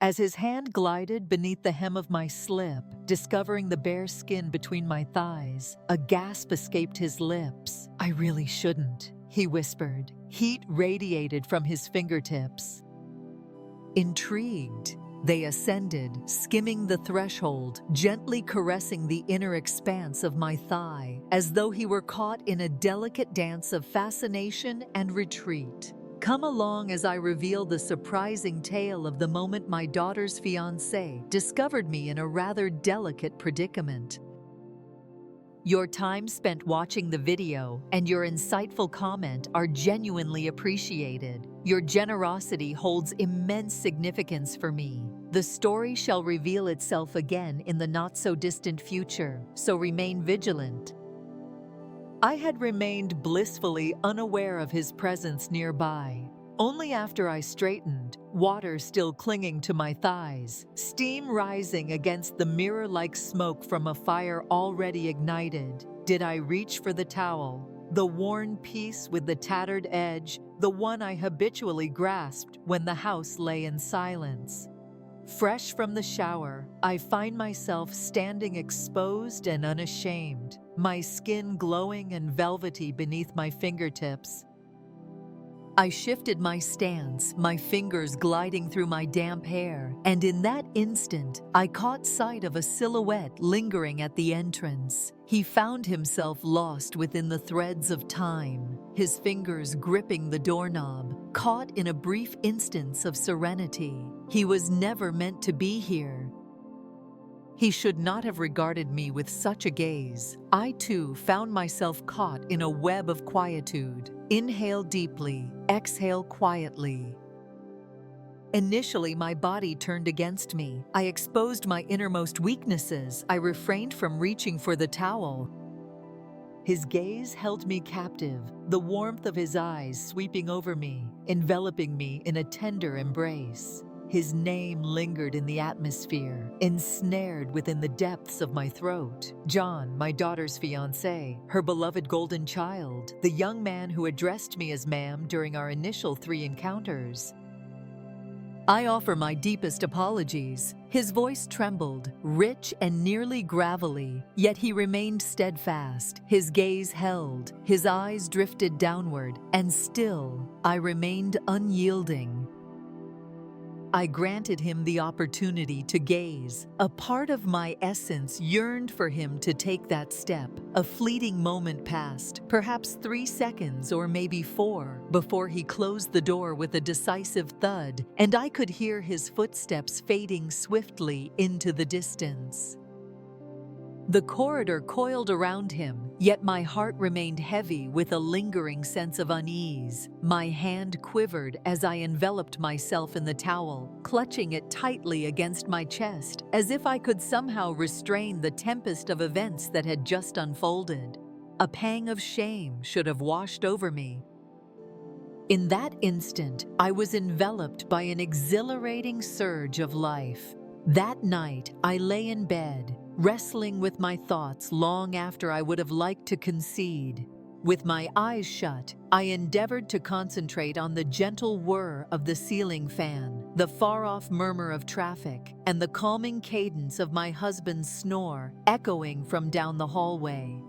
As his hand glided beneath the hem of my slip, discovering the bare skin between my thighs, a gasp escaped his lips. "I really shouldn't," he whispered. Heat radiated from his fingertips. Intrigued, they ascended, skimming the threshold, gently caressing the inner expanse of my thigh, as though he were caught in a delicate dance of fascination and retreat. Come along as I reveal the surprising tale of the moment my daughter's fiancé discovered me in a rather delicate predicament. Your time spent watching the video and your insightful comment are genuinely appreciated. Your generosity holds immense significance for me. The story shall reveal itself again in the not-so-distant future, so remain vigilant. I had remained blissfully unaware of his presence nearby. Only after I straightened, water still clinging to my thighs, steam rising against the mirror-like smoke from a fire already ignited, did I reach for the towel, the worn piece with the tattered edge, the one I habitually grasped when the house lay in silence. Fresh from the shower, I find myself standing exposed and unashamed, my skin glowing and velvety beneath my fingertips. I shifted my stance, my fingers gliding through my damp hair, and in that instant, I caught sight of a silhouette lingering at the entrance. He found himself lost within the threads of time, his fingers gripping the doorknob, caught in a brief instance of serenity. He was never meant to be here. He should not have regarded me with such a gaze. I too found myself caught in a web of quietude. Inhale deeply, exhale quietly. Initially, my body turned against me. I exposed my innermost weaknesses. I refrained from reaching for the towel. His gaze held me captive, the warmth of his eyes sweeping over me, enveloping me in a tender embrace. His name lingered in the atmosphere, ensnared within the depths of my throat. John, my daughter's fiancé, her beloved golden child, the young man who addressed me as ma'am during our initial 3 encounters. I offer my deepest apologies. His voice trembled, rich and nearly gravelly, yet he remained steadfast. His gaze held, his eyes drifted downward, and still I remained unyielding. I granted him the opportunity to gaze. A part of my essence yearned for him to take that step. A fleeting moment passed, perhaps 3 seconds or maybe 4, before he closed the door with a decisive thud, and I could hear his footsteps fading swiftly into the distance. The corridor coiled around him, yet my heart remained heavy with a lingering sense of unease. My hand quivered as I enveloped myself in the towel, clutching it tightly against my chest, as if I could somehow restrain the tempest of events that had just unfolded. A pang of shame should have washed over me. In that instant, I was enveloped by an exhilarating surge of life. That night, I lay in bed, wrestling with my thoughts long after I would have liked to concede. With my eyes shut, I endeavored to concentrate on the gentle whir of the ceiling fan, the far-off murmur of traffic, and the calming cadence of my husband's snore echoing from down the hallway.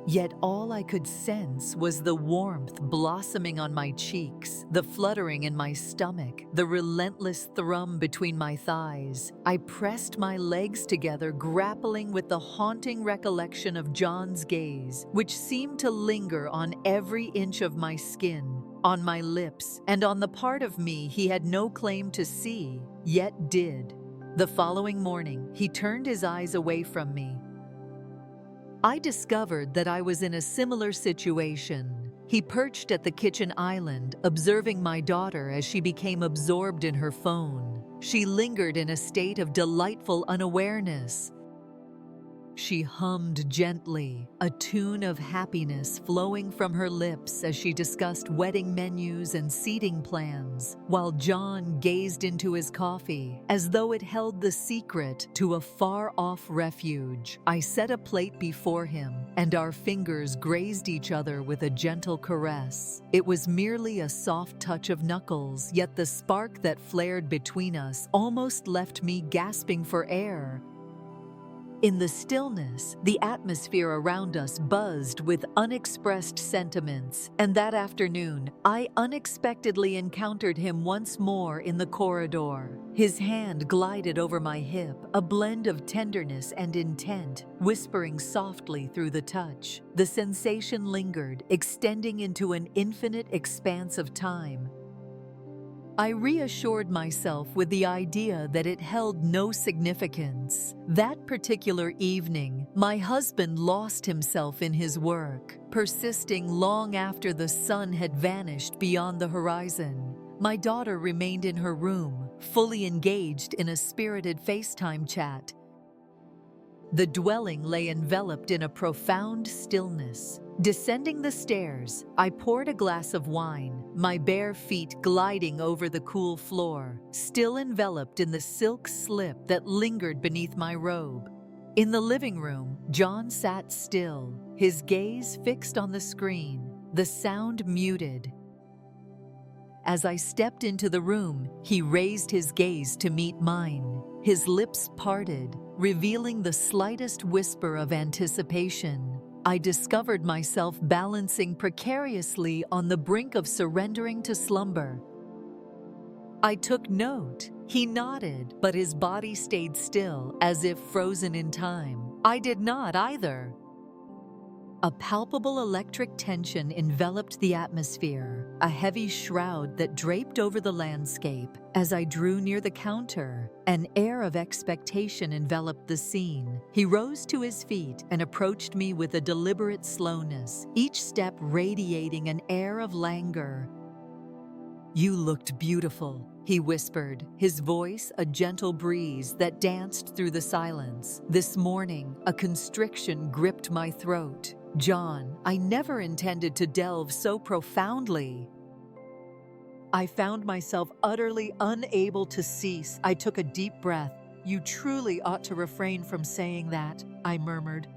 Yet all I could sense was the warmth blossoming on my cheeks, the fluttering in my stomach, the relentless thrum between my thighs. I pressed my legs together, grappling with the haunting recollection of John's gaze, which seemed to linger on every inch of my skin, on my lips, and on the part of me he had no claim to see, yet did. The following morning, he turned his eyes away from me. I discovered that I was in a similar situation. He perched at the kitchen island, observing my daughter as she became absorbed in her phone. She lingered in a state of delightful unawareness. She hummed gently, a tune of happiness flowing from her lips as she discussed wedding menus and seating plans, while John gazed into his coffee as though it held the secret to a far-off refuge. I set a plate before him, and our fingers grazed each other with a gentle caress. It was merely a soft touch of knuckles, yet the spark that flared between us almost left me gasping for air. In the stillness, the atmosphere around us buzzed with unexpressed sentiments, and that afternoon, I unexpectedly encountered him once more in the corridor. His hand glided over my hip, a blend of tenderness and intent, whispering softly through the touch. The sensation lingered, extending into an infinite expanse of time. I reassured myself with the idea that it held no significance. That particular evening, my husband lost himself in his work, persisting long after the sun had vanished beyond the horizon. My daughter remained in her room, fully engaged in a spirited FaceTime chat. The dwelling lay enveloped in a profound stillness. Descending the stairs, I poured a glass of wine, my bare feet gliding over the cool floor, still enveloped in the silk slip that lingered beneath my robe. In the living room, John sat still, his gaze fixed on the screen, the sound muted. As I stepped into the room, he raised his gaze to meet mine. His lips parted, revealing the slightest whisper of anticipation. I discovered myself balancing precariously on the brink of surrendering to slumber. I took note. He nodded, but his body stayed still, as if frozen in time. I did not either. A palpable electric tension enveloped the atmosphere, a heavy shroud that draped over the landscape. As I drew near the counter, an air of expectation enveloped the scene. He rose to his feet and approached me with a deliberate slowness, each step radiating an air of languor. "You looked beautiful," he whispered, his voice a gentle breeze that danced through the silence. This morning, a constriction gripped my throat. "John, I never intended to delve so profoundly." I found myself utterly unable to cease. I took a deep breath. "You truly ought to refrain from saying that," I murmured.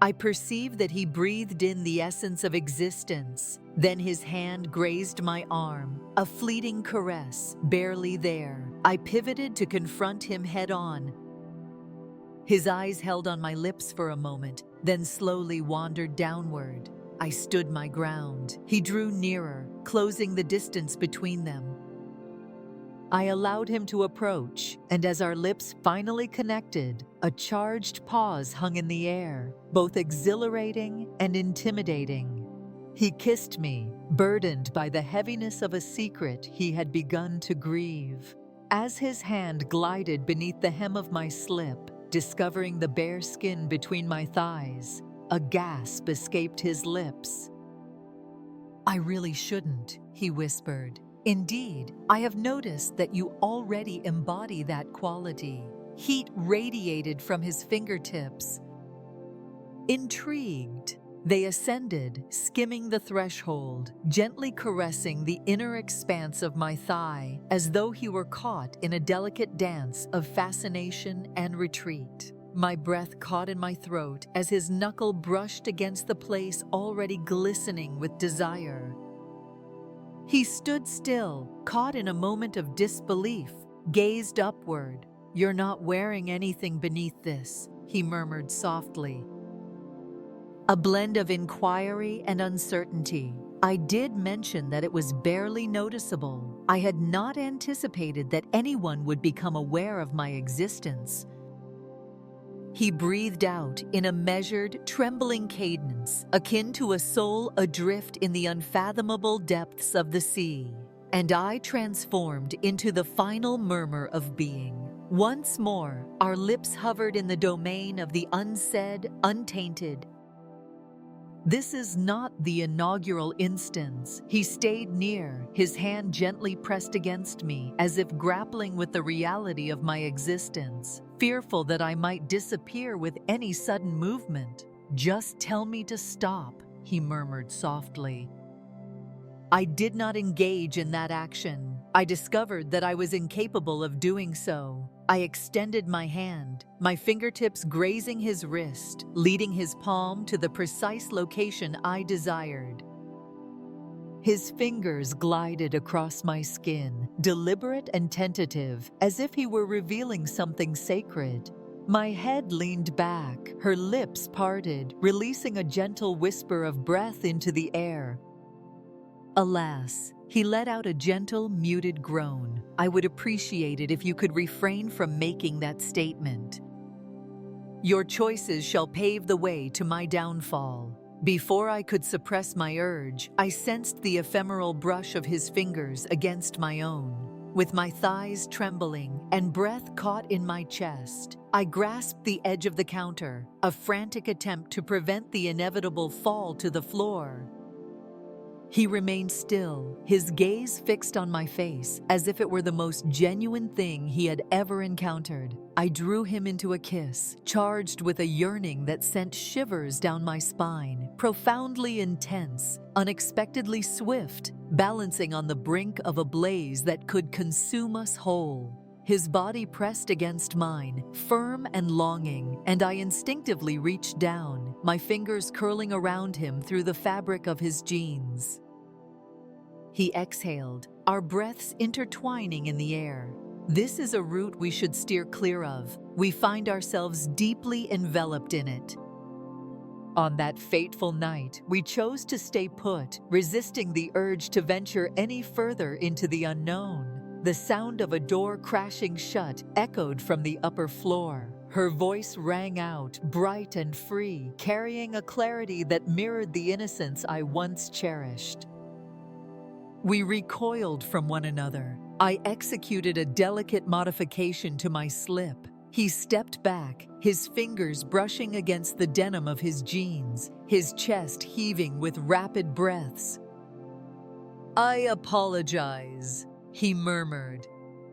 I perceived that he breathed in the essence of existence. Then his hand grazed my arm, a fleeting caress, barely there. I pivoted to confront him head-on. His eyes held on my lips for a moment, then slowly wandered downward. I stood my ground. He drew nearer, closing the distance between them. I allowed him to approach, and as our lips finally connected, a charged pause hung in the air, both exhilarating and intimidating. He kissed me, burdened by the heaviness of a secret he had begun to grieve. As his hand glided beneath the hem of my slip, discovering the bare skin between my thighs, a gasp escaped his lips. "I really shouldn't," he whispered. "Indeed, I have noticed that you already embody that quality." Heat radiated from his fingertips. Intrigued, they ascended, skimming the threshold, gently caressing the inner expanse of my thigh, as though he were caught in a delicate dance of fascination and retreat. My breath caught in my throat as his knuckle brushed against the place already glistening with desire. He stood still, caught in a moment of disbelief, gazed upward. "You're not wearing anything beneath this," he murmured softly. A blend of inquiry and uncertainty. I did mention that it was barely noticeable. I had not anticipated that anyone would become aware of my existence. He breathed out in a measured, trembling cadence, akin to a soul adrift in the unfathomable depths of the sea. And I transformed into the final murmur of being. Once more, our lips hovered in the domain of the unsaid, untainted. This is not the inaugural instance. He stayed near, his hand gently pressed against me, as if grappling with the reality of my existence, fearful that I might disappear with any sudden movement. "Just tell me to stop," he murmured softly. I did not engage in that action. I discovered that I was incapable of doing so. I extended my hand, my fingertips grazing his wrist, leading his palm to the precise location I desired. His fingers glided across my skin, deliberate and tentative, as if he were revealing something sacred. My head leaned back, her lips parted, releasing a gentle whisper of breath into the air. Alas, he let out a gentle, muted groan. "I would appreciate it if you could refrain from making that statement. Your choices shall pave the way to my downfall." Before I could suppress my urge, I sensed the ephemeral brush of his fingers against my own. With my thighs trembling and breath caught in my chest, I grasped the edge of the counter, a frantic attempt to prevent the inevitable fall to the floor. He remained still, his gaze fixed on my face, as if it were the most genuine thing he had ever encountered. I drew him into a kiss, charged with a yearning that sent shivers down my spine, profoundly intense, unexpectedly swift, balancing on the brink of a blaze that could consume us whole. His body pressed against mine, firm and longing, and I instinctively reached down, my fingers curling around him through the fabric of his jeans. He exhaled, our breaths intertwining in the air. This is a route we should steer clear of. We find ourselves deeply enveloped in it. On that fateful night, we chose to stay put, resisting the urge to venture any further into the unknown. The sound of a door crashing shut echoed from the upper floor. Her voice rang out, bright and free, carrying a clarity that mirrored the innocence I once cherished. We recoiled from one another. I executed a delicate modification to my slip. He stepped back, his fingers brushing against the denim of his jeans, his chest heaving with rapid breaths. "I apologize," he murmured.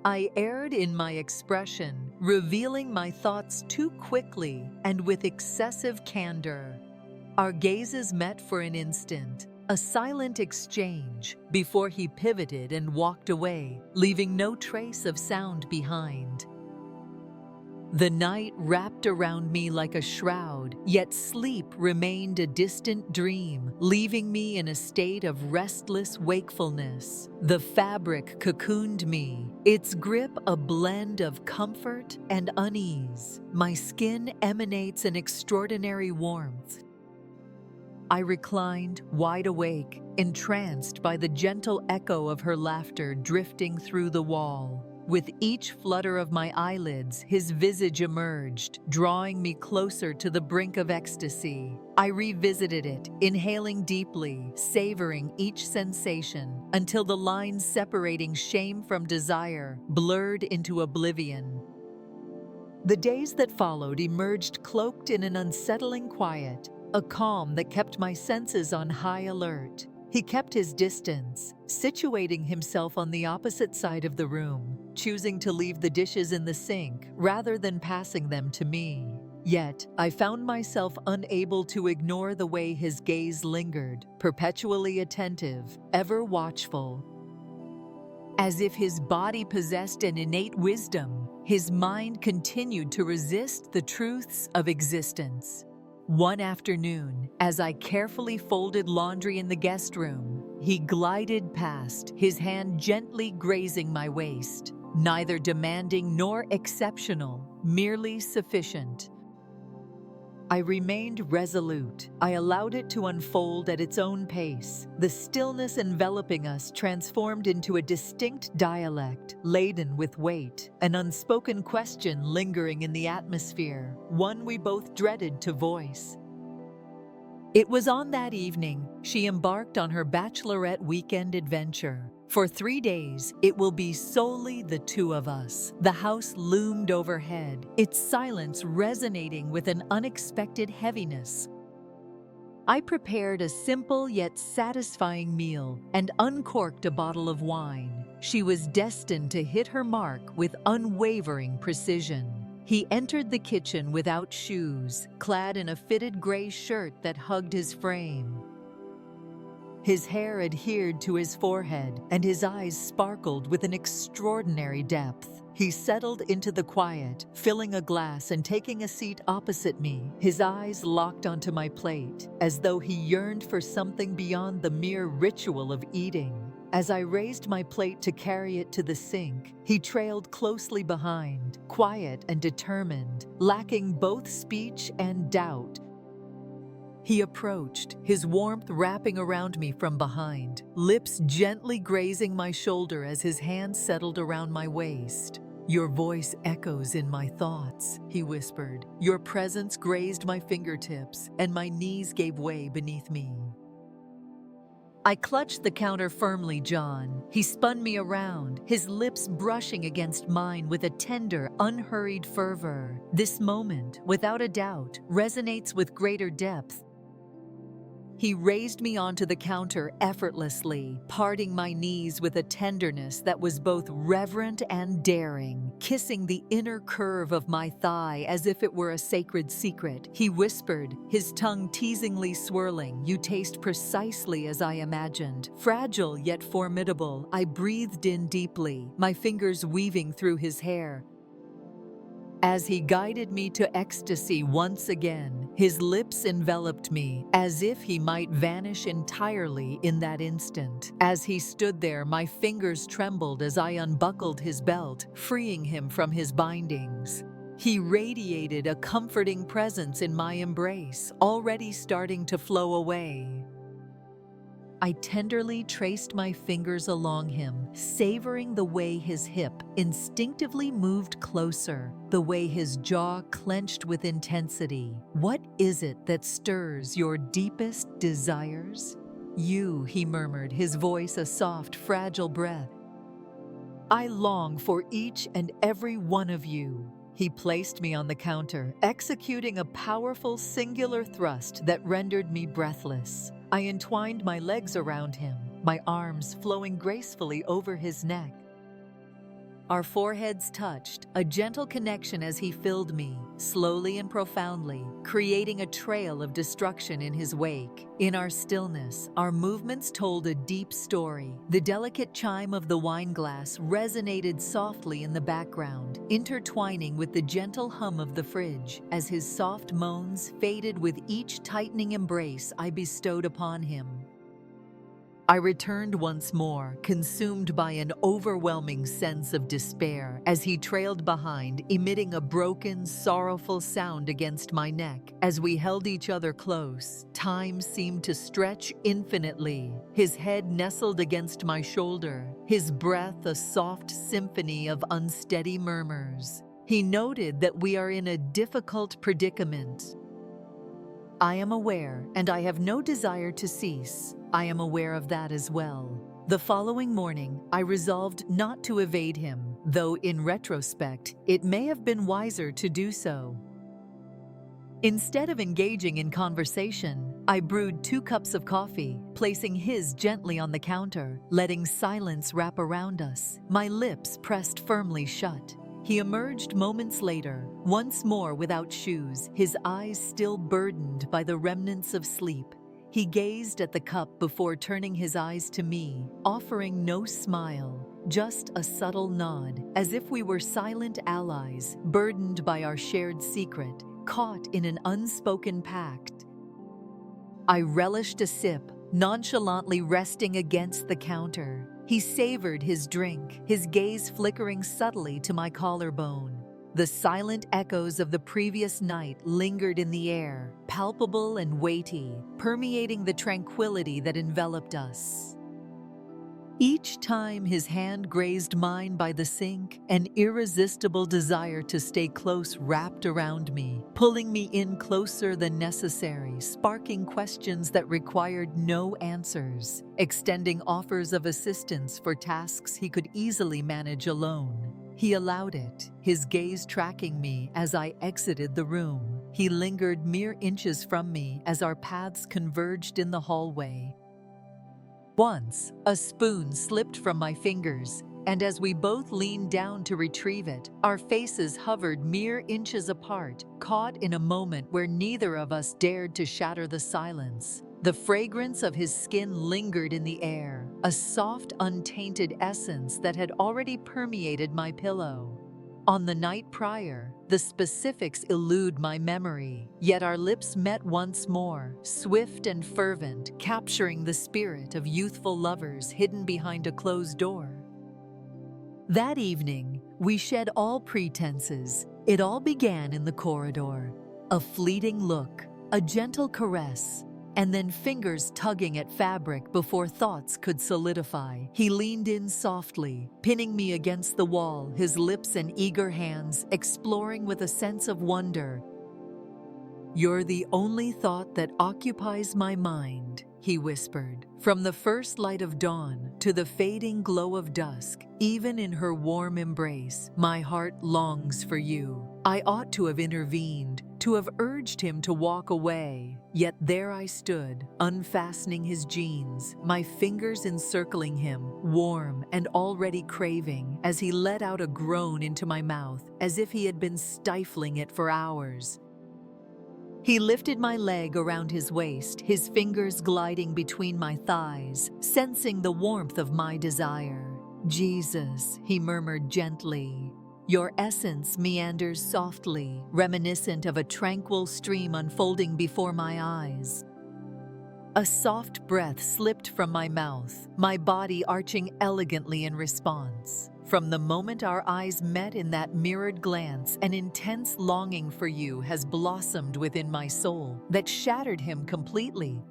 I erred in my expression, revealing my thoughts too quickly and with excessive candor. Our gazes met for an instant, a silent exchange, before he pivoted and walked away, leaving no trace of sound behind. The night wrapped around me like a shroud, yet sleep remained a distant dream, leaving me in a state of restless wakefulness. The fabric cocooned me, its grip a blend of comfort and unease. My skin emanates an extraordinary warmth. I reclined, wide awake, entranced by the gentle echo of her laughter drifting through the wall. With each flutter of my eyelids, his visage emerged, drawing me closer to the brink of ecstasy. I revisited it, inhaling deeply, savoring each sensation, until the lines separating shame from desire blurred into oblivion. The days that followed emerged cloaked in an unsettling quiet, a calm that kept my senses on high alert. He kept his distance, situating himself on the opposite side of the room, choosing to leave the dishes in the sink rather than passing them to me. Yet, I found myself unable to ignore the way his gaze lingered, perpetually attentive, ever watchful. As if his body possessed an innate wisdom, his mind continued to resist the truths of existence. One afternoon, as I carefully folded laundry in the guest room, he glided past, his hand gently grazing my waist, neither demanding nor exceptional, merely sufficient. I remained resolute. I allowed it to unfold at its own pace. The stillness enveloping us transformed into a distinct dialect, laden with weight, an unspoken question lingering in the atmosphere, one we both dreaded to voice. It was on that evening she embarked on her bachelorette weekend adventure. For 3 days, it will be solely the two of us. The house loomed overhead, its silence resonating with an unexpected heaviness. I prepared a simple yet satisfying meal and uncorked a bottle of wine. She was destined to hit her mark with unwavering precision. He entered the kitchen without shoes, clad in a fitted gray shirt that hugged his frame. His hair adhered to his forehead, and his eyes sparkled with an extraordinary depth. He settled into the quiet, filling a glass and taking a seat opposite me, his eyes locked onto my plate, as though he yearned for something beyond the mere ritual of eating. As I raised my plate to carry it to the sink, he trailed closely behind, quiet and determined, lacking both speech and doubt. He approached, his warmth wrapping around me from behind, lips gently grazing my shoulder as his hand settled around my waist. "Your voice echoes in my thoughts," he whispered. "Your presence grazed my fingertips, and my knees gave way beneath me." I clutched the counter firmly, John. He spun me around, his lips brushing against mine with a tender, unhurried fervor. This moment, without a doubt, resonates with greater depth. He raised me onto the counter effortlessly, parting my knees with a tenderness that was both reverent and daring, kissing the inner curve of my thigh as if it were a sacred secret. He whispered, his tongue teasingly swirling, "You taste precisely as I imagined. Fragile yet formidable." I breathed in deeply, my fingers weaving through his hair. As he guided me to ecstasy once again, his lips enveloped me, as if he might vanish entirely in that instant. As he stood there, my fingers trembled as I unbuckled his belt, freeing him from his bindings. He radiated a comforting presence in my embrace, already starting to flow away. I tenderly traced my fingers along him, savoring the way his hip instinctively moved closer, the way his jaw clenched with intensity. "What is it that stirs your deepest desires?" "You," he murmured, his voice a soft, fragile breath. "I long for each and every one of you." He placed me on the counter, executing a powerful singular thrust that rendered me breathless. I entwined my legs around him, my arms flowing gracefully over his neck. Our foreheads touched, a gentle connection as he filled me, slowly and profoundly, creating a trail of destruction in his wake. In our stillness, our movements told a deep story. The delicate chime of the wine glass resonated softly in the background, intertwining with the gentle hum of the fridge, as his soft moans faded with each tightening embrace I bestowed upon him. I returned once more, consumed by an overwhelming sense of despair, as he trailed behind, emitting a broken, sorrowful sound against my neck. As we held each other close, time seemed to stretch infinitely. His head nestled against my shoulder, his breath a soft symphony of unsteady murmurs. He noted that we are in a difficult predicament. "I am aware, and I have no desire to cease. I am aware of that as well." The following morning, I resolved not to evade him, though in retrospect, it may have been wiser to do so. Instead of engaging in conversation, I brewed 2 cups of coffee, placing his gently on the counter, letting silence wrap around us, my lips pressed firmly shut. He emerged moments later, once more without shoes, his eyes still burdened by the remnants of sleep. He gazed at the cup before turning his eyes to me, offering no smile, just a subtle nod, as if we were silent allies, burdened by our shared secret, caught in an unspoken pact. I relished a sip, nonchalantly resting against the counter. He savored his drink, his gaze flickering subtly to my collarbone. The silent echoes of the previous night lingered in the air, palpable and weighty, permeating the tranquility that enveloped us. Each time his hand grazed mine by the sink, an irresistible desire to stay close wrapped around me, pulling me in closer than necessary, sparking questions that required no answers, extending offers of assistance for tasks he could easily manage alone. He allowed it, his gaze tracking me as I exited the room. He lingered mere inches from me as our paths converged in the hallway. Once, a spoon slipped from my fingers, and as we both leaned down to retrieve it, our faces hovered mere inches apart, caught in a moment where neither of us dared to shatter the silence. The fragrance of his skin lingered in the air, a soft, untainted essence that had already permeated my pillow. On the night prior, the specifics elude my memory, yet our lips met once more, swift and fervent, capturing the spirit of youthful lovers hidden behind a closed door. That evening, we shed all pretenses. It all began in the corridor. A fleeting look, a gentle caress, and then fingers tugging at fabric before thoughts could solidify. He leaned in softly, pinning me against the wall, his lips and eager hands exploring with a sense of wonder. "You're the only thought that occupies my mind," he whispered. From the first light of dawn to the fading glow of dusk, even in her warm embrace, my heart longs for you. I ought to have intervened, to have urged him to walk away. Yet there I stood, unfastening his jeans, my fingers encircling him, warm and already craving, as he let out a groan into my mouth, as if he had been stifling it for hours. He lifted my leg around his waist, his fingers gliding between my thighs, sensing the warmth of my desire. "Jesus," he murmured gently. "Your essence meanders softly, reminiscent of a tranquil stream unfolding before my eyes." A soft breath slipped from my mouth, my body arching elegantly in response. From the moment our eyes met in that mirrored glance, an intense longing for you has blossomed within my soul that shattered him completely.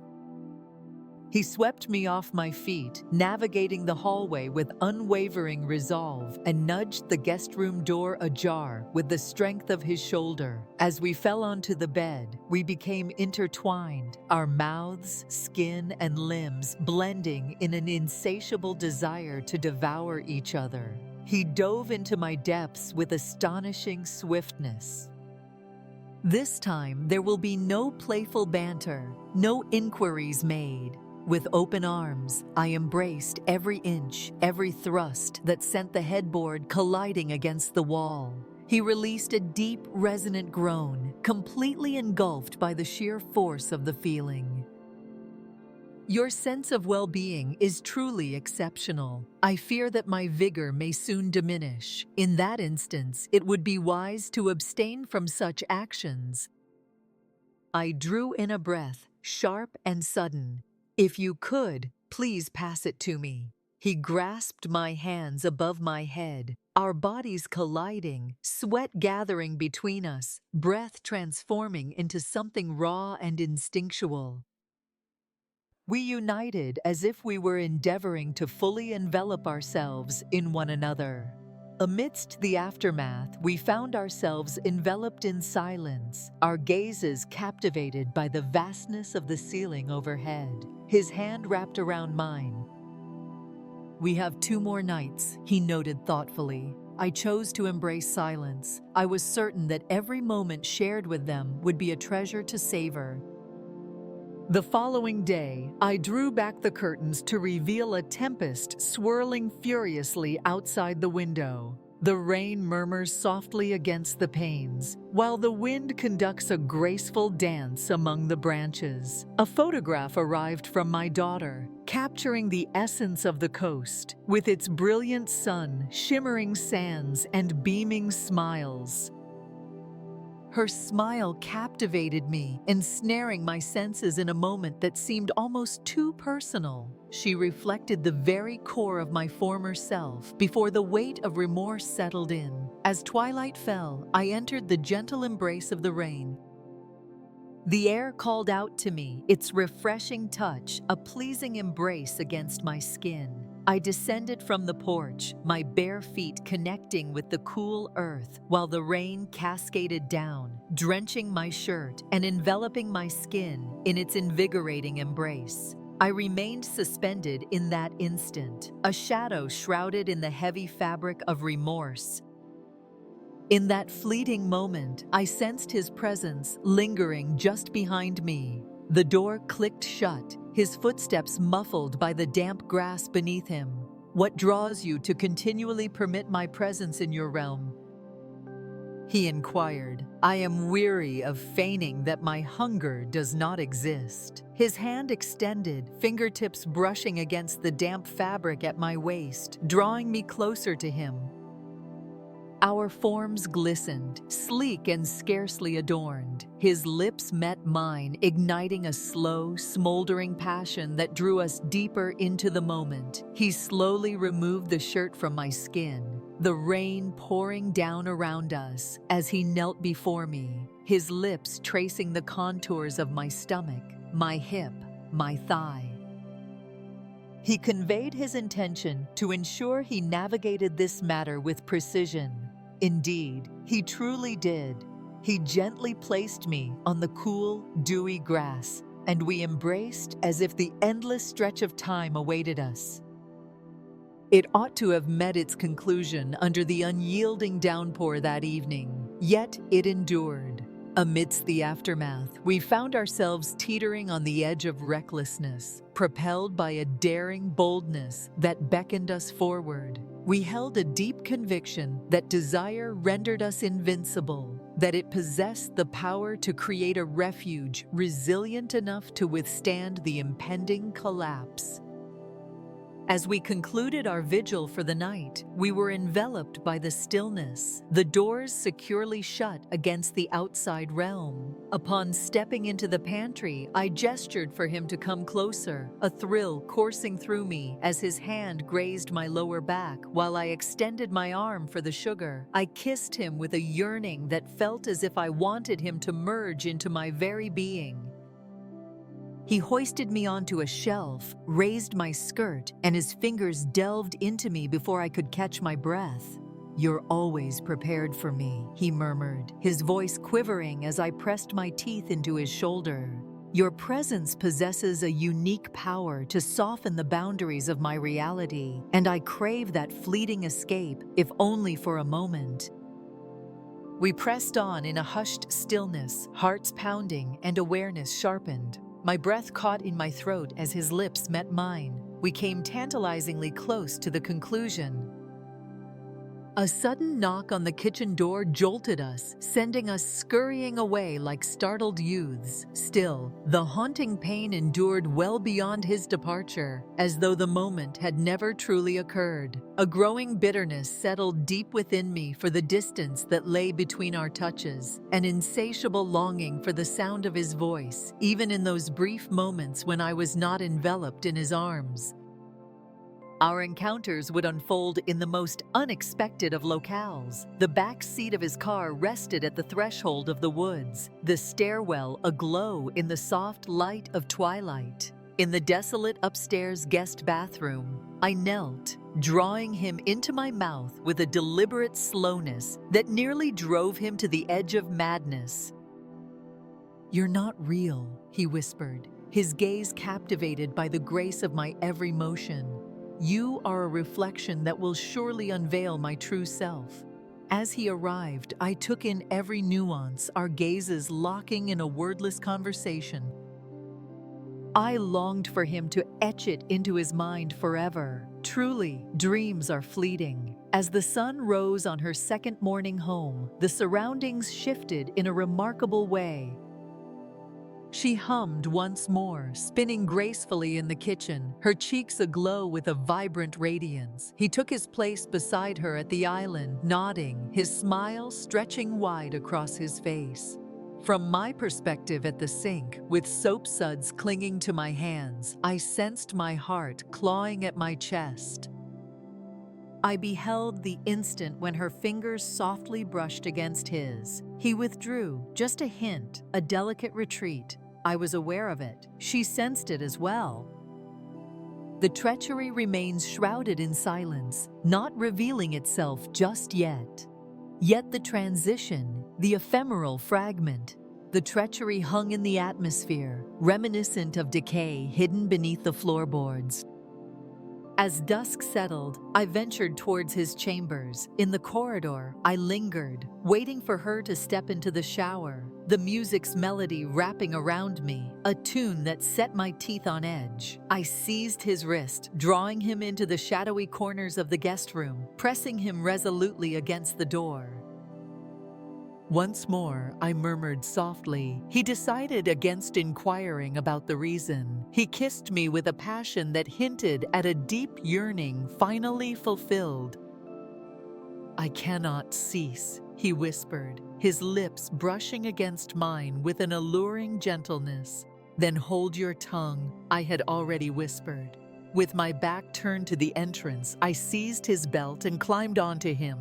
He swept me off my feet, navigating the hallway with unwavering resolve, and nudged the guest room door ajar with the strength of his shoulder. As we fell onto the bed, we became intertwined, our mouths, skin, and limbs blending in an insatiable desire to devour each other. He dove into my depths with astonishing swiftness. This time, there will be no playful banter, no inquiries made. With open arms, I embraced every inch, every thrust that sent the headboard colliding against the wall. He released a deep, resonant groan, completely engulfed by the sheer force of the feeling. "Your sense of well-being is truly exceptional. I fear that my vigor may soon diminish. In that instance, it would be wise to abstain from such actions." I drew in a breath, sharp and sudden. "If you could, please pass it to me." He grasped my hands above my head, our bodies colliding, sweat gathering between us, breath transforming into something raw and instinctual. We united as if we were endeavoring to fully envelop ourselves in one another. Amidst the aftermath, we found ourselves enveloped in silence, our gazes captivated by the vastness of the ceiling overhead, his hand wrapped around mine. "We have 2 more nights," he noted thoughtfully. I chose to embrace silence. I was certain that every moment shared with them would be a treasure to savor. The following day, I drew back the curtains to reveal a tempest swirling furiously outside the window. The rain murmurs softly against the panes, while the wind conducts a graceful dance among the branches. A photograph arrived from my daughter, capturing the essence of the coast, with its brilliant sun, shimmering sands, and beaming smiles. Her smile captivated me, ensnaring my senses in a moment that seemed almost too personal. She reflected the very core of my former self before the weight of remorse settled in. As twilight fell, I entered the gentle embrace of the rain. The air called out to me, its refreshing touch, a pleasing embrace against my skin. I descended from the porch, my bare feet connecting with the cool earth, while the rain cascaded down, drenching my shirt and enveloping my skin in its invigorating embrace. I remained suspended in that instant, a shadow shrouded in the heavy fabric of remorse. In that fleeting moment, I sensed his presence lingering just behind me. The door clicked shut, his footsteps muffled by the damp grass beneath him. "What draws you to continually permit my presence in your realm?" he inquired. "I am weary of feigning that my hunger does not exist." His hand extended, fingertips brushing against the damp fabric at my waist, drawing me closer to him. Our forms glistened, sleek and scarcely adorned. His lips met mine, igniting a slow, smoldering passion that drew us deeper into the moment. He slowly removed the shirt from my skin, the rain pouring down around us as he knelt before me, his lips tracing the contours of my stomach, my hip, my thigh. He conveyed his intention to ensure he navigated this matter with precision. Indeed, he truly did. He gently placed me on the cool, dewy grass, and we embraced as if the endless stretch of time awaited us. It ought to have met its conclusion under the unyielding downpour that evening, yet it endured. Amidst the aftermath, we found ourselves teetering on the edge of recklessness, propelled by a daring boldness that beckoned us forward. We held a deep conviction that desire rendered us invincible, that it possessed the power to create a refuge resilient enough to withstand the impending collapse. As we concluded our vigil for the night, we were enveloped by the stillness, the doors securely shut against the outside realm. Upon stepping into the pantry, I gestured for him to come closer, a thrill coursing through me as his hand grazed my lower back while I extended my arm for the sugar. I kissed him with a yearning that felt as if I wanted him to merge into my very being. He hoisted me onto a shelf, raised my skirt, and his fingers delved into me before I could catch my breath. "You're always prepared for me," he murmured, his voice quivering as I pressed my teeth into his shoulder. "Your presence possesses a unique power to soften the boundaries of my reality, and I crave that fleeting escape, if only for a moment." We pressed on in a hushed stillness, hearts pounding and awareness sharpened. My breath caught in my throat as his lips met mine. We came tantalizingly close to the conclusion. A sudden knock on the kitchen door jolted us, sending us scurrying away like startled youths. Still, the haunting pain endured well beyond his departure, as though the moment had never truly occurred. A growing bitterness settled deep within me for the distance that lay between our touches, an insatiable longing for the sound of his voice, even in those brief moments when I was not enveloped in his arms. Our encounters would unfold in the most unexpected of locales. The back seat of his car rested at the threshold of the woods, the stairwell aglow in the soft light of twilight. In the desolate upstairs guest bathroom, I knelt, drawing him into my mouth with a deliberate slowness that nearly drove him to the edge of madness. "You're not real," he whispered, his gaze captivated by the grace of my every motion. "You are a reflection that will surely unveil my true self." As he arrived, I took in every nuance, our gazes locking in a wordless conversation. I longed for him to etch it into his mind forever. Truly, dreams are fleeting. As the sun rose on her second morning home, the surroundings shifted in a remarkable way. She hummed once more, spinning gracefully in the kitchen, her cheeks aglow with a vibrant radiance. He took his place beside her at the island, nodding, his smile stretching wide across his face. From my perspective at the sink, with soap suds clinging to my hands, I sensed my heart clawing at my chest. I beheld the instant when her fingers softly brushed against his. He withdrew, just a hint, a delicate retreat. I was aware of it. She sensed it as well. The treachery remains shrouded in silence, not revealing itself just yet. Yet the transition, the ephemeral fragment, the treachery hung in the atmosphere, reminiscent of decay hidden beneath the floorboards. As dusk settled, I ventured towards his chambers. In the corridor, I lingered, waiting for her to step into the shower, the music's melody wrapping around me, a tune that set my teeth on edge. I seized his wrist, drawing him into the shadowy corners of the guest room, pressing him resolutely against the door. Once more, I murmured softly. He decided against inquiring about the reason. He kissed me with a passion that hinted at a deep yearning finally fulfilled. "I cannot cease," he whispered, his lips brushing against mine with an alluring gentleness. "Then hold your tongue," I had already whispered. With my back turned to the entrance, I seized his belt and climbed onto him.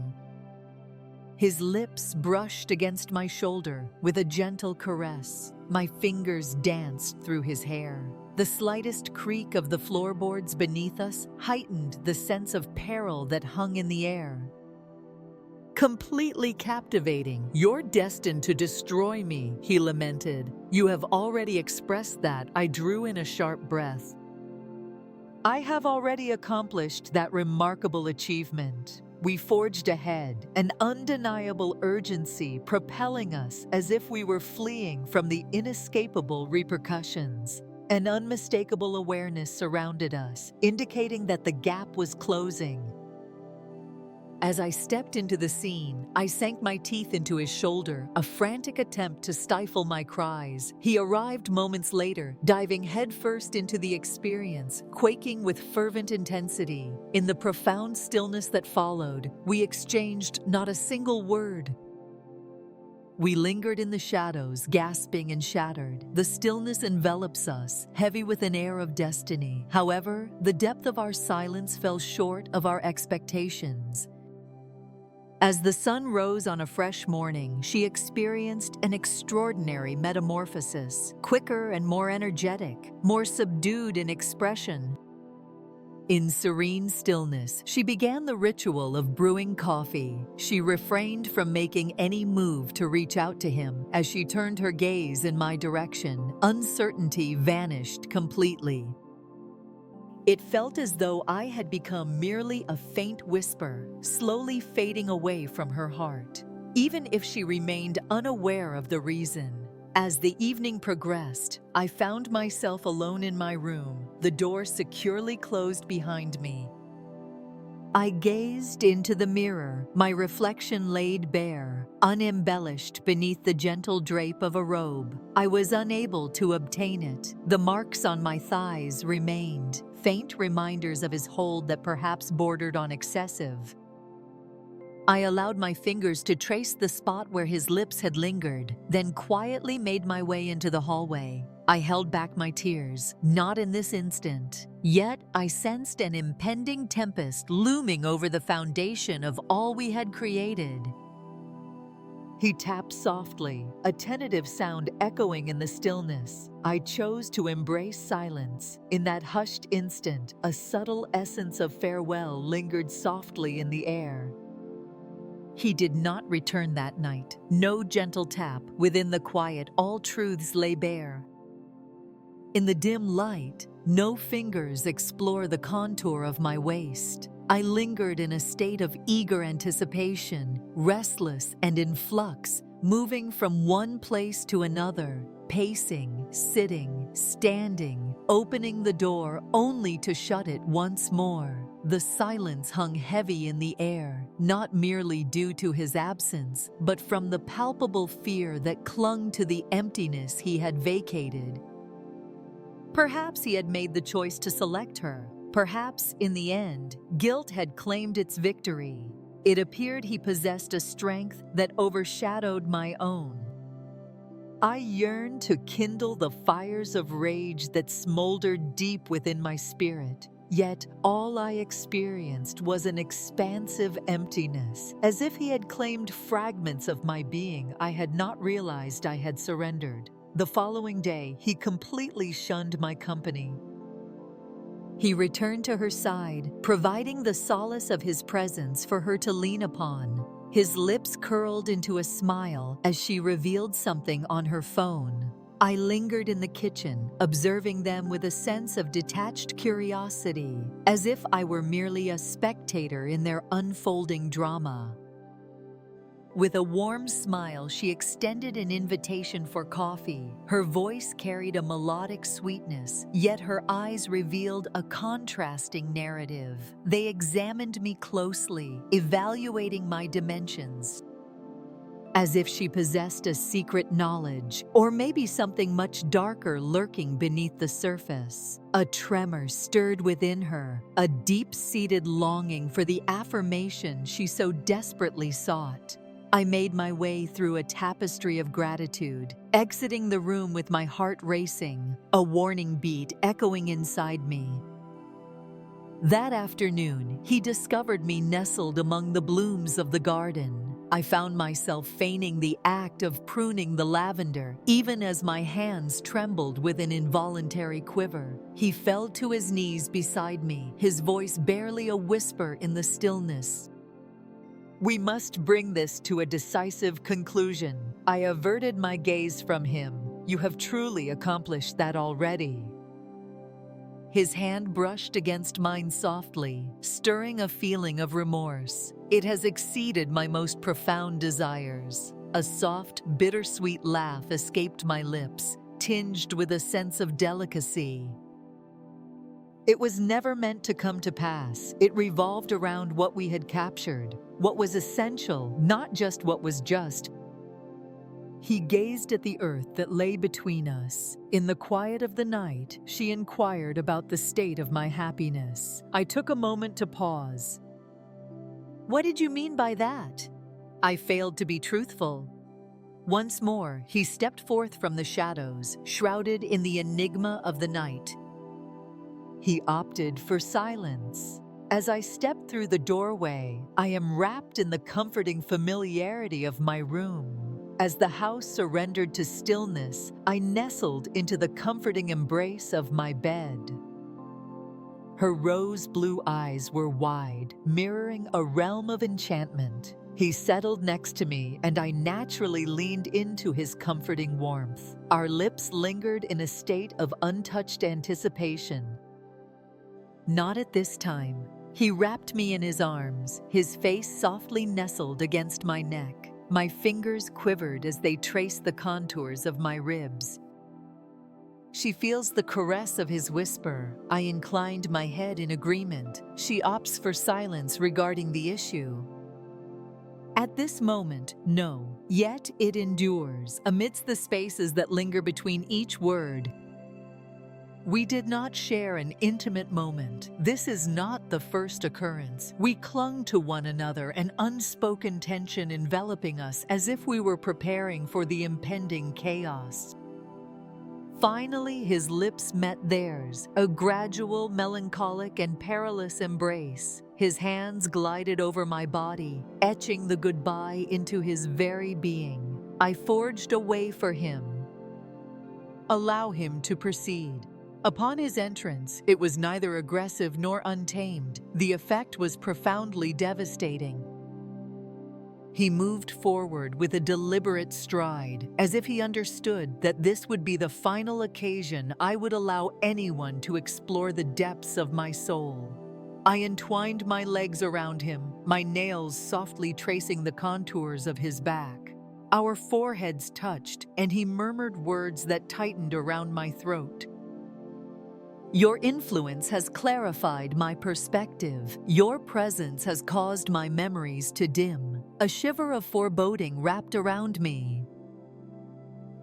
His lips brushed against my shoulder with a gentle caress. My fingers danced through his hair. The slightest creak of the floorboards beneath us heightened the sense of peril that hung in the air. "Completely captivating. You're destined to destroy me," he lamented. "You have already expressed that." I drew in a sharp breath. "I have already accomplished that remarkable achievement." We forged ahead, an undeniable urgency propelling us as if we were fleeing from the inescapable repercussions. An unmistakable awareness surrounded us, indicating that the gap was closing. As I stepped into the scene, I sank my teeth into his shoulder, a frantic attempt to stifle my cries. He arrived moments later, diving headfirst into the experience, quaking with fervent intensity. In the profound stillness that followed, we exchanged not a single word. We lingered in the shadows, gasping and shattered. The stillness envelops us, heavy with an air of destiny. However, the depth of our silence fell short of our expectations. As the sun rose on a fresh morning, she experienced an extraordinary metamorphosis, quicker and more energetic, more subdued in expression. In serene stillness, she began the ritual of brewing coffee. She refrained from making any move to reach out to him. As she turned her gaze in my direction, uncertainty vanished completely. It felt as though I had become merely a faint whisper, slowly fading away from her heart, even if she remained unaware of the reason. As the evening progressed, I found myself alone in my room, the door securely closed behind me. I gazed into the mirror, my reflection laid bare, unembellished beneath the gentle drape of a robe. I was unable to obtain it. The marks on my thighs remained, faint reminders of his hold that perhaps bordered on excessive. I allowed my fingers to trace the spot where his lips had lingered, then quietly made my way into the hallway. I held back my tears, not in this instant. Yet I sensed an impending tempest looming over the foundation of all we had created. He tapped softly, a tentative sound echoing in the stillness. I chose to embrace silence. In that hushed instant, a subtle essence of farewell lingered softly in the air. He did not return that night. No gentle tap. Within the quiet, all truths lay bare. In the dim light, no fingers explore the contour of my waist. I lingered in a state of eager anticipation, restless and in flux, moving from one place to another, pacing, sitting, standing, opening the door only to shut it once more. The silence hung heavy in the air, not merely due to his absence, but from the palpable fear that clung to the emptiness he had vacated. Perhaps he had made the choice to select her. Perhaps, in the end, guilt had claimed its victory. It appeared he possessed a strength that overshadowed my own. I yearned to kindle the fires of rage that smoldered deep within my spirit. Yet all I experienced was an expansive emptiness, as if he had claimed fragments of my being I had not realized I had surrendered. The following day, he completely shunned my company. He returned to her side, providing the solace of his presence for her to lean upon. His lips curled into a smile as she revealed something on her phone. I lingered in the kitchen, observing them with a sense of detached curiosity, as if I were merely a spectator in their unfolding drama. With a warm smile, she extended an invitation for coffee. Her voice carried a melodic sweetness, yet her eyes revealed a contrasting narrative. They examined me closely, evaluating my dimensions, as if she possessed a secret knowledge, or maybe something much darker lurking beneath the surface. A tremor stirred within her, a deep-seated longing for the affirmation she so desperately sought. I made my way through a tapestry of gratitude, exiting the room with my heart racing, a warning beat echoing inside me. That afternoon, he discovered me nestled among the blooms of the garden. I found myself feigning the act of pruning the lavender, even as my hands trembled with an involuntary quiver. He fell to his knees beside me, his voice barely a whisper in the stillness. "We must bring this to a decisive conclusion." I averted my gaze from him. "You have truly accomplished that already." His hand brushed against mine softly, stirring a feeling of remorse. "It has exceeded my most profound desires." A soft, bittersweet laugh escaped my lips, tinged with a sense of delicacy. It was never meant to come to pass. It revolved around what we had captured, what was essential, not just what was just. He gazed at the earth that lay between us. In the quiet of the night, she inquired about the state of my happiness. I took a moment to pause. "What did you mean by that?" I failed to be truthful. Once more, he stepped forth from the shadows, shrouded in the enigma of the night. He opted for silence. As I stepped through the doorway, I am wrapped in the comforting familiarity of my room. As the house surrendered to stillness, I nestled into the comforting embrace of my bed. Her rose-blue eyes were wide, mirroring a realm of enchantment. He settled next to me, and I naturally leaned into his comforting warmth. Our lips lingered in a state of untouched anticipation. Not at this time. He wrapped me in his arms, his face softly nestled against my neck. My fingers quivered as they traced the contours of my ribs. She feels the caress of his whisper. I inclined my head in agreement. She opts for silence regarding the issue. At this moment, no. Yet it endures, amidst the spaces that linger between each word. We did not share an intimate moment. This is not the first occurrence. We clung to one another, an unspoken tension enveloping us as if we were preparing for the impending chaos. Finally, his lips met theirs, a gradual, melancholic, and perilous embrace. His hands glided over my body, etching the goodbye into his very being. I forged a way for him. Allow him to proceed. Upon his entrance, it was neither aggressive nor untamed. The effect was profoundly devastating. He moved forward with a deliberate stride, as if he understood that this would be the final occasion I would allow anyone to explore the depths of my soul. I entwined my legs around him, my nails softly tracing the contours of his back. Our foreheads touched, and he murmured words that tightened around my throat. Your influence has clarified my perspective. Your presence has caused my memories to dim. A shiver of foreboding wrapped around me.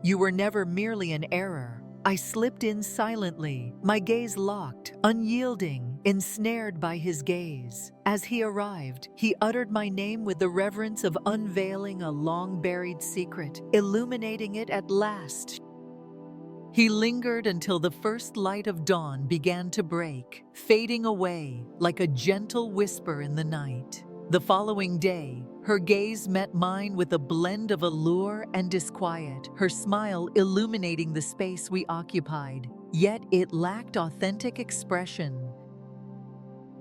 You were never merely an error. I slipped in silently, my gaze locked, unyielding, ensnared by his gaze. As he arrived, he uttered my name with the reverence of unveiling a long-buried secret, illuminating it at last. He lingered until the first light of dawn began to break, fading away like a gentle whisper in the night. The following day, her gaze met mine with a blend of allure and disquiet, her smile illuminating the space we occupied. Yet it lacked authentic expression.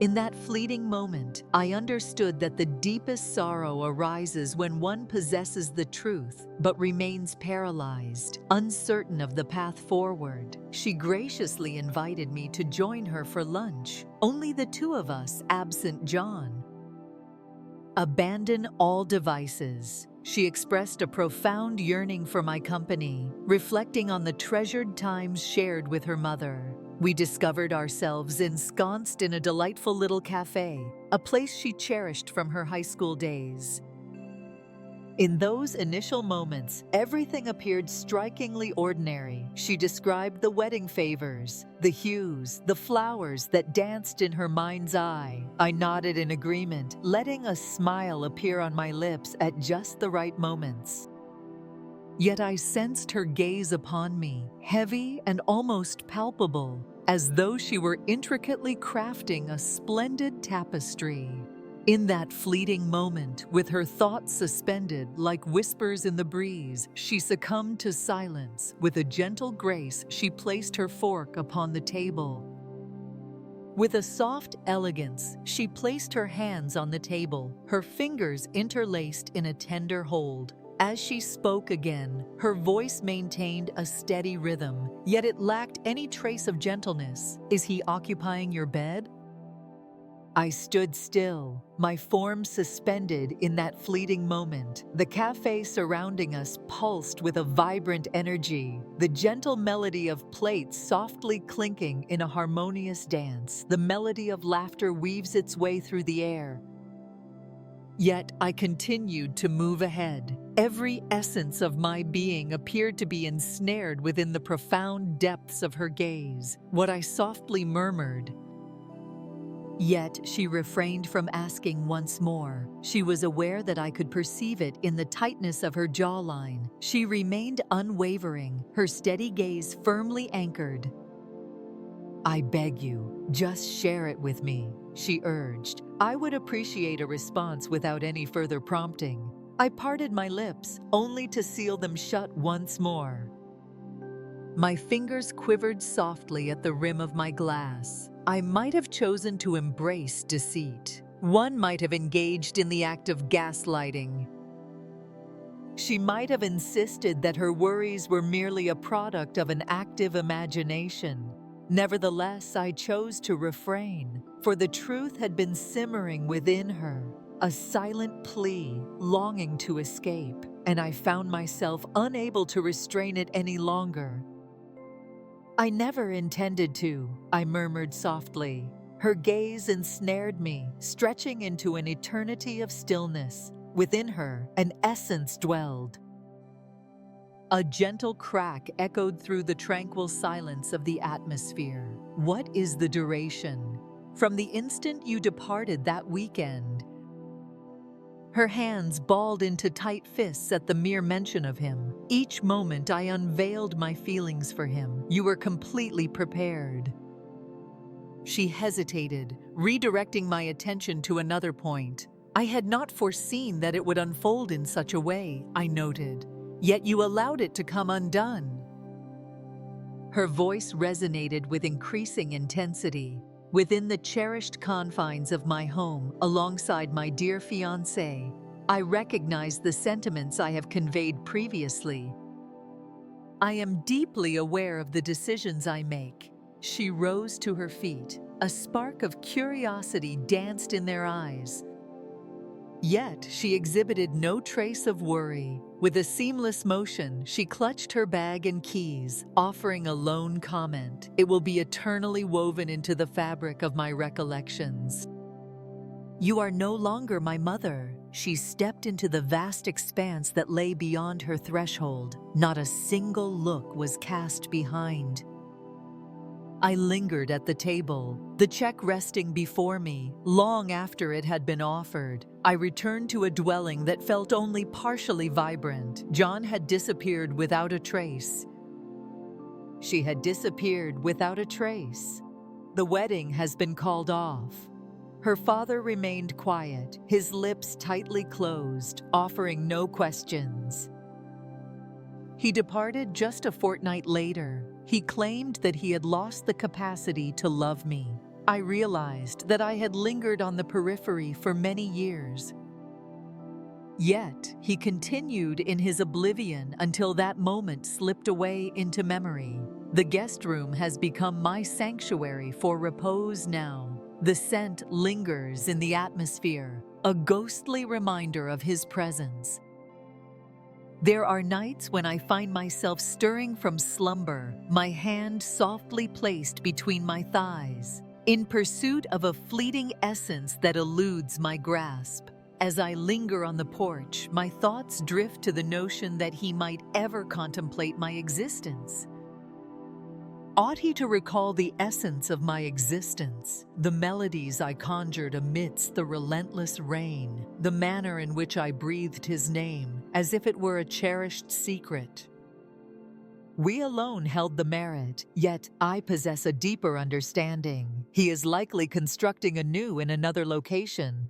In that fleeting moment, I understood that the deepest sorrow arises when one possesses the truth but remains paralyzed, uncertain of the path forward. She graciously invited me to join her for lunch, only the two of us, absent John. Abandon all devices. She expressed a profound yearning for my company, reflecting on the treasured times shared with her mother. We discovered ourselves ensconced in a delightful little cafe, a place she cherished from her high school days. In those initial moments, everything appeared strikingly ordinary. She described the wedding favors, the hues, the flowers that danced in her mind's eye. I nodded in agreement, letting a smile appear on my lips at just the right moments. Yet I sensed her gaze upon me, heavy and almost palpable, as though she were intricately crafting a splendid tapestry. In that fleeting moment, with her thoughts suspended like whispers in the breeze, she succumbed to silence. With a gentle grace, she placed her fork upon the table. With a soft elegance, she placed her hands on the table, her fingers interlaced in a tender hold. As she spoke again, her voice maintained a steady rhythm, yet it lacked any trace of gentleness. "Is he occupying your bed?" I stood still, my form suspended in that fleeting moment. The cafe surrounding us pulsed with a vibrant energy, the gentle melody of plates softly clinking in a harmonious dance. The melody of laughter weaves its way through the air. Yet I continued to move ahead. Every essence of my being appeared to be ensnared within the profound depths of her gaze. What I softly murmured. Yet she refrained from asking once more. She was aware that I could perceive it in the tightness of her jawline. She remained unwavering, her steady gaze firmly anchored. "I beg you, just share it with me," she urged. I would appreciate a response without any further prompting. I parted my lips, only to seal them shut once more. My fingers quivered softly at the rim of my glass. I might have chosen to embrace deceit. One might have engaged in the act of gaslighting. She might have insisted that her worries were merely a product of an active imagination. Nevertheless, I chose to refrain, for the truth had been simmering within her, a silent plea, longing to escape, and I found myself unable to restrain it any longer. "I never intended to," I murmured softly. Her gaze ensnared me, stretching into an eternity of stillness. Within her, an essence dwelled. A gentle crack echoed through the tranquil silence of the atmosphere. "What is the duration? From the instant you departed that weekend?" Her hands balled into tight fists at the mere mention of him. Each moment I unveiled my feelings for him. "You were completely prepared." She hesitated, redirecting my attention to another point. "I had not foreseen that it would unfold in such a way," I noted. "Yet you allowed it to come undone." Her voice resonated with increasing intensity. "Within the cherished confines of my home, alongside my dear fiancé, I recognize the sentiments I have conveyed previously. I am deeply aware of the decisions I make." She rose to her feet. A spark of curiosity danced in their eyes. Yet she exhibited no trace of worry. With a seamless motion, she clutched her bag and keys, offering a lone comment. "It will be eternally woven into the fabric of my recollections." "You are no longer my mother." She stepped into the vast expanse that lay beyond her threshold. Not a single look was cast behind. I lingered at the table, the check resting before me, long after it had been offered. I returned to a dwelling that felt only partially vibrant. John had disappeared without a trace. She had disappeared without a trace. The wedding has been called off. Her father remained quiet, his lips tightly closed, offering no questions. He departed just a fortnight later. He claimed that he had lost the capacity to love me. I realized that I had lingered on the periphery for many years. Yet, he continued in his oblivion until that moment slipped away into memory. The guest room has become my sanctuary for repose now. The scent lingers in the atmosphere, a ghostly reminder of his presence. There are nights when I find myself stirring from slumber, my hand softly placed between my thighs, in pursuit of a fleeting essence that eludes my grasp. As I linger on the porch, my thoughts drift to the notion that he might ever contemplate my existence. Ought he to recall the essence of my existence, the melodies I conjured amidst the relentless rain, the manner in which I breathed his name, as if it were a cherished secret? We alone held the merit, yet I possess a deeper understanding. He is likely constructing anew in another location,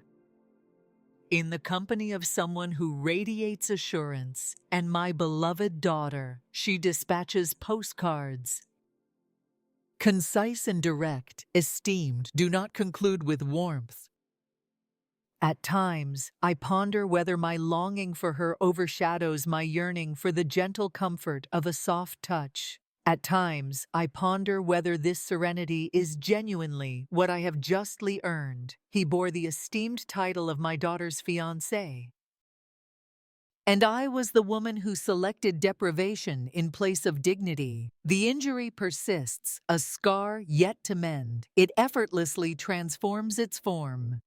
in the company of someone who radiates assurance, and my beloved daughter, she dispatches postcards. Concise and direct, esteemed, do not conclude with warmth. At times, I ponder whether my longing for her overshadows my yearning for the gentle comfort of a soft touch. At times, I ponder whether this serenity is genuinely what I have justly earned. He bore the esteemed title of my daughter's fiancé, and I was the woman who selected deprivation in place of dignity. The injury persists, a scar yet to mend. It effortlessly transforms its form.